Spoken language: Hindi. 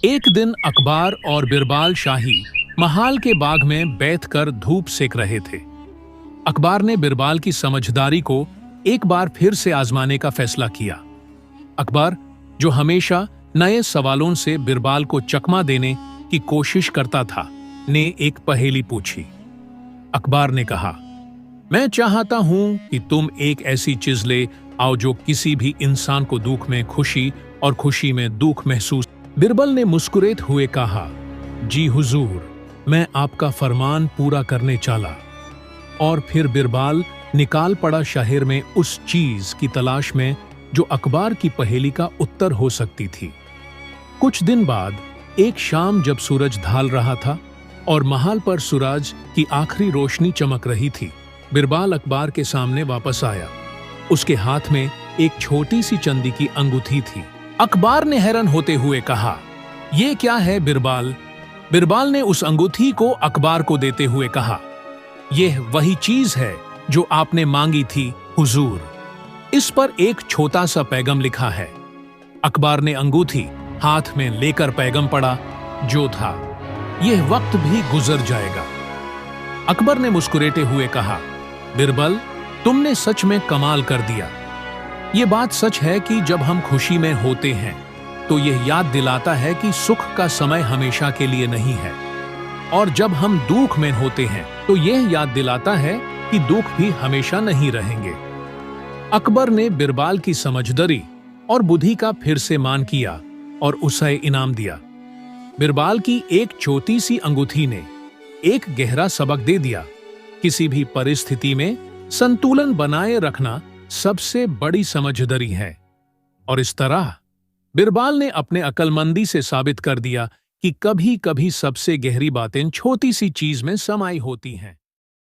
एक दिन अकबर और बिरबाल शाही महाल के बाग में बैठकर धूप सेक रहे थे। अकबर ने बिरबाल की समझदारी को एक बार फिर से आजमाने का फैसला किया। अकबर, जो हमेशा नए सवालों से बिरबाल को चकमा देने की कोशिश करता था, ने एक पहेली पूछी। अकबर ने कहा, मैं चाहता हूं कि तुम एक ऐसी चीज ले आओ जो किसी भी इंसान को दुख में खुशी और खुशी में दुख महसूस। बिरबल ने मुस्कुराते हुए कहा, जी हुजूर, मैं आपका फरमान पूरा करने चला। और फिर बिरबाल निकाल पड़ा शहर में उस चीज की तलाश में जो अकबर की पहेली का उत्तर हो सकती थी। कुछ दिन बाद एक शाम जब सूरज ढल रहा था और महल पर सूरज की आखिरी रोशनी चमक रही थी, बिरबाल अकबर के सामने वापस आया। उसके हाथ में एक छोटी सी चांदी की अंगूठी थी। अकबर ने हैरान होते हुए कहा, यह क्या है बिरबाल? बिरबाल ने उस अंगूठी को अकबर को देते हुए कहा, यह वही चीज है जो आपने मांगी थी हुजूर। इस पर एक छोटा सा पैगाम लिखा है। अकबर ने अंगूठी हाथ में लेकर पैगाम पढ़ा, जो था, यह वक्त भी गुजर जाएगा। अकबर ने मुस्कुराते हुए कहा, बिरबल, तुमने सच में कमाल कर दिया। ये बात सच है कि जब हम खुशी में होते हैं तो यह याद दिलाता है कि सुख का समय हमेशा के लिए नहीं है, और जब हम दुख में होते हैं तो यह याद दिलाता है कि दुख भी हमेशा नहीं रहेंगे। अकबर ने बिरबाल की समझदारी और बुद्धि का फिर से मान किया और उसे इनाम दिया। बिरबाल की एक छोटी सी अंगूठी ने एक गहरा सबक दे दिया। किसी भी परिस्थिति में संतुलन बनाए रखना सबसे बड़ी समझदारी है। और इस तरह बिरबाल ने अपने अक्लमंदी से साबित कर दिया कि कभी-कभी सबसे गहरी बातें छोटी सी चीज में समाई होती हैं।